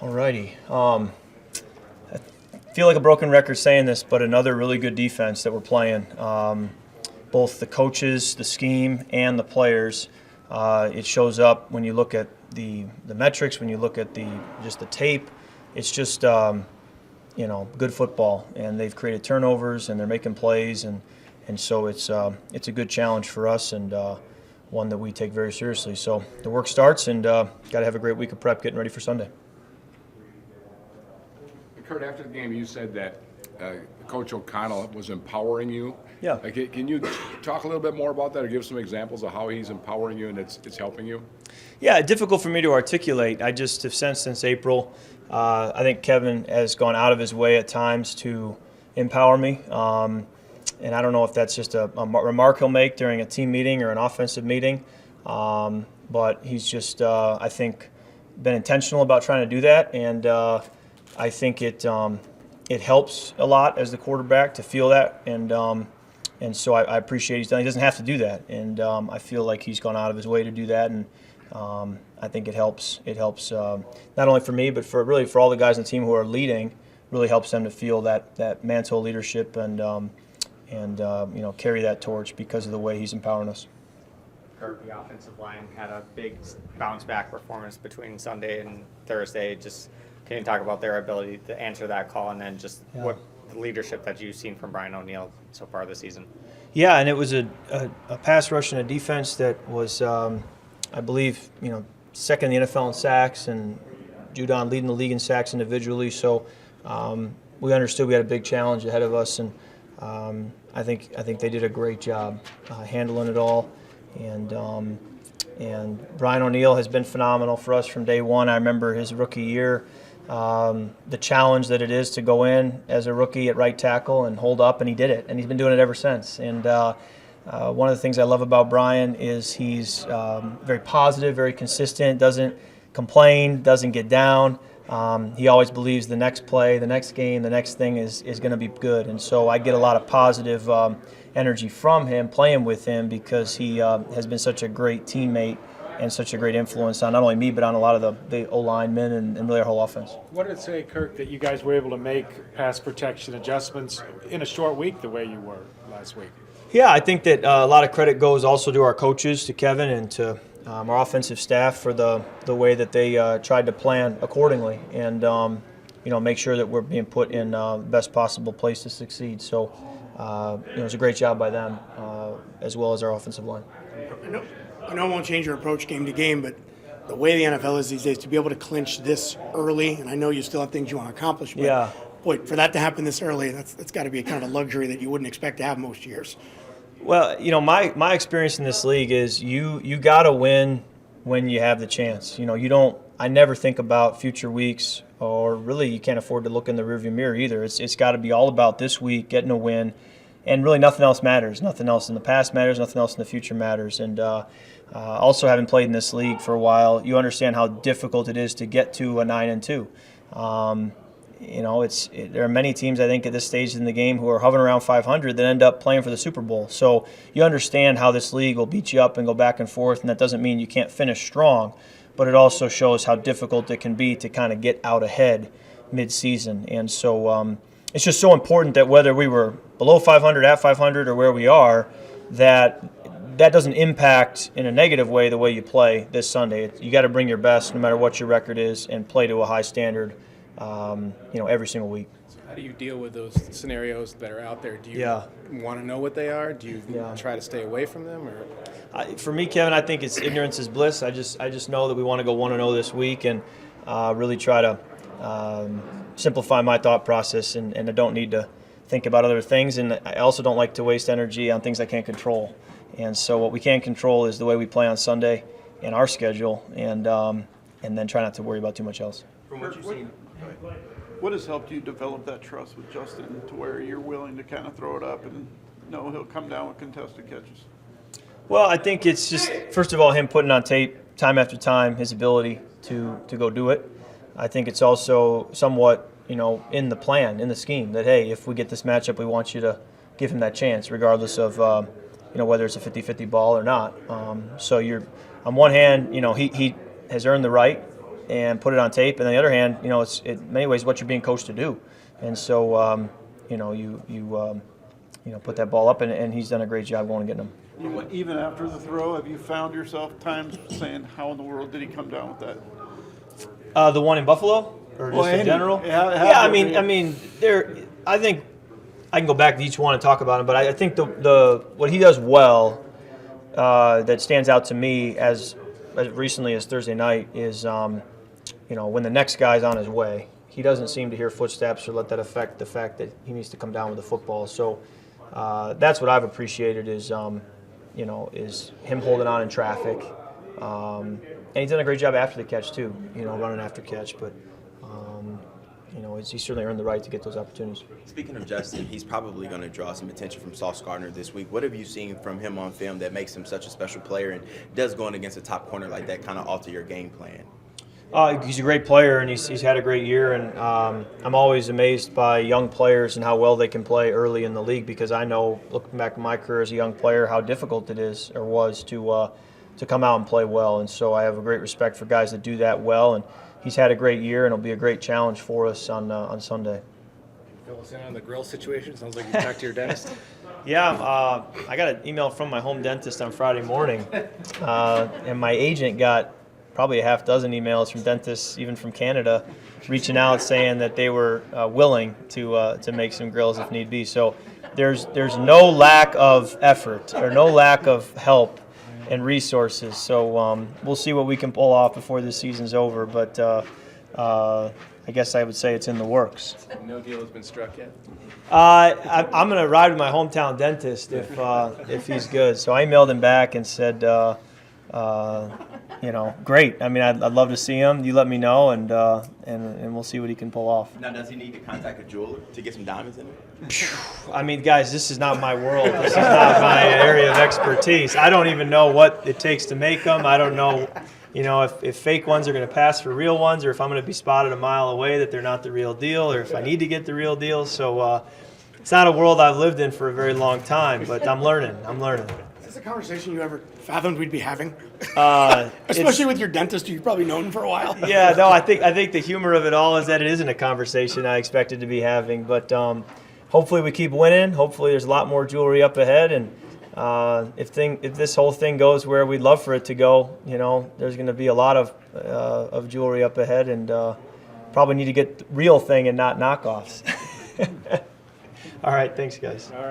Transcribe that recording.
Alrighty. I feel like a broken record saying this, but another really good defense that we're playing. Both the coaches, the scheme, and the players. It shows up when you look at the metrics, when you look at just the tape. It's just good football, and they've created turnovers and they're making plays, and so it's a good challenge for us, and one that we take very seriously. So the work starts, and got to have a great week of prep getting ready for Sunday. Kurt, after the game, you said that Coach O'Connell was empowering you. Yeah. Can you talk a little bit more about that, or give some examples of how he's empowering you and it's helping you? Yeah, difficult for me to articulate. I just have sensed since April, I think Kevin has gone out of his way at times to empower me. And I don't know if that's just a remark he'll make during a team meeting or an offensive meeting. But he's just, I think, been intentional about trying to do that. And I think it helps a lot as the quarterback to feel that, and so I appreciate he's done. He doesn't have to do that, and I feel like he's gone out of his way to do that, and I think it helps. It helps not only for me, but for all the guys on the team who are leading. Really helps them to feel that mantle of leadership and carry that torch because of the way he's empowering us. Kirk, the offensive line had a big bounce back performance between Sunday and Thursday. Just can you talk about their ability to answer that call, and then just what the leadership that you've seen from Brian O'Neill so far this season? Yeah, and it was a pass rush and a defense that was, I believe, second in the NFL in sacks, and Judon leading the league in sacks individually. So we understood we had a big challenge ahead of us, and I think they did a great job handling it all. And Brian O'Neill has been phenomenal for us from day one. I remember his rookie year. The challenge that it is to go in as a rookie at right tackle and hold up, and he did it, and he's been doing it ever since. And one of the things I love about Brian is he's very positive, very consistent, doesn't complain, doesn't get down. He always believes the next play, the next game, the next thing is going to be good. And so I get a lot of positive energy from him, playing with him, because he has been such a great teammate and such a great influence on not only me, but on a lot of the O-linemen and really our whole offense. What did it say, Kirk, that you guys were able to make pass protection adjustments in a short week the way you were last week? Yeah, I think that a lot of credit goes also to our coaches, to Kevin, and to our offensive staff for the way that they tried to plan accordingly and make sure that we're being put in the best possible place to succeed. So it was a great job by them as well as our offensive line. I know it won't change your approach game to game, but the way the NFL is these days, to be able to clinch this early, and I know you still have things you want to accomplish, but boy, for that to happen this early, that's got to be kind of a luxury that you wouldn't expect to have most years. Well, my experience in this league is you got to win when you have the chance. I never think about future weeks, or really you can't afford to look in the rearview mirror either. It's got to be all about this week, getting a win, and really nothing else matters. Nothing else in the past matters. Nothing else in the future matters. And also, having played in this league for a while, you understand how difficult it is to get to a 9-2. There are many teams, I think, at this stage in the game who are hovering around 500 that end up playing for the Super Bowl. So you understand how this league will beat you up and go back and forth, and that doesn't mean you can't finish strong, but it also shows how difficult it can be to kind of get out ahead mid-season. And so it's just so important that whether we were below 500, at 500, or where we are, that doesn't impact in a negative way the way you play this Sunday. You got to bring your best no matter what your record is and play to a high standard every single week. So how do you deal with those scenarios that are out there? Do you want to know what they are? Do you try to stay away from them? Or for me, Kevin, I think it's ignorance is bliss. I just know that we want to go 1-0 this week, and really try to simplify my thought process, and I don't need to think about other things, and I also don't like to waste energy on things I can't control. And so what we can control is the way we play on Sunday and our schedule, and then try not to worry about too much else. From what you've seen, what has helped you develop that trust with Justin to where you're willing to kind of throw it up and know he'll come down with contested catches? Well, I think it's just, first of all, him putting on tape time after time his ability to go do it. I think it's also somewhat, in the plan, in the scheme, that, hey, if we get this matchup, we want you to give him that chance, regardless of, whether it's a 50-50 ball or not. So you're, on one hand, he has earned the right, and put it on tape. And on the other hand, it's in many ways what you're being coached to do. And so, you put that ball up, and he's done a great job going and getting them. Even after the throw, have you found yourself times saying, how in the world did he come down with that? The one in Buffalo, or just in general? Yeah, I mean, I think I can go back to each one and talk about them, but I think the what he does well that stands out to me as recently as Thursday night is, when the next guy's on his way, he doesn't seem to hear footsteps or let that affect the fact that he needs to come down with the football. So that's what I've appreciated is him holding on in traffic. And he's done a great job after the catch too, running after catch. But he certainly earned the right to get those opportunities. Speaking of Justin, he's probably going to draw some attention from Sauce Gardner this week. What have you seen from him on film that makes him such a special player, and does going against a top corner like that kind of alter your game plan? He's a great player, and he's had a great year. And I'm always amazed by young players and how well they can play early in the league, because I know, looking back at my career as a young player, how difficult it is or was to come out and play well. And so I have a great respect for guys that do that well. And he's had a great year, and it'll be a great challenge for us on Sunday. Fill us in on the grill situation. Sounds like you talked to your dentist. Yeah, I got an email from my home dentist on Friday morning, and my agent got probably a half dozen emails from dentists, even from Canada, reaching out saying that they were willing to make some grills if need be. So there's no lack of effort or no lack of help and resources. So we'll see what we can pull off before this season's over. But I guess I would say it's in the works. No deal has been struck yet? I'm going to ride with my hometown dentist if he's good. So I emailed him back and said, great. I mean, I'd love to see him. You let me know, and we'll see what he can pull off. Now, does he need to contact a jeweler to get some diamonds in him? I mean, guys, this is not my world. This is not my area of expertise. I don't even know what it takes to make them. I don't know, if fake ones are going to pass for real ones, or if I'm going to be spotted a mile away that they're not the real deal, or if I need to get the real deal. So it's not a world I've lived in for a very long time, but I'm learning. Is this a conversation you ever fathomed we'd be having? Especially with your dentist who you've probably known for a while. Yeah, no, I think the humor of it all is that it isn't a conversation I expected to be having. But hopefully we keep winning. Hopefully there's a lot more jewelry up ahead. And if this whole thing goes where we'd love for it to go, there's going to be a lot of jewelry up ahead, and probably need to get the real thing and not knockoffs. All right, thanks, guys. All right.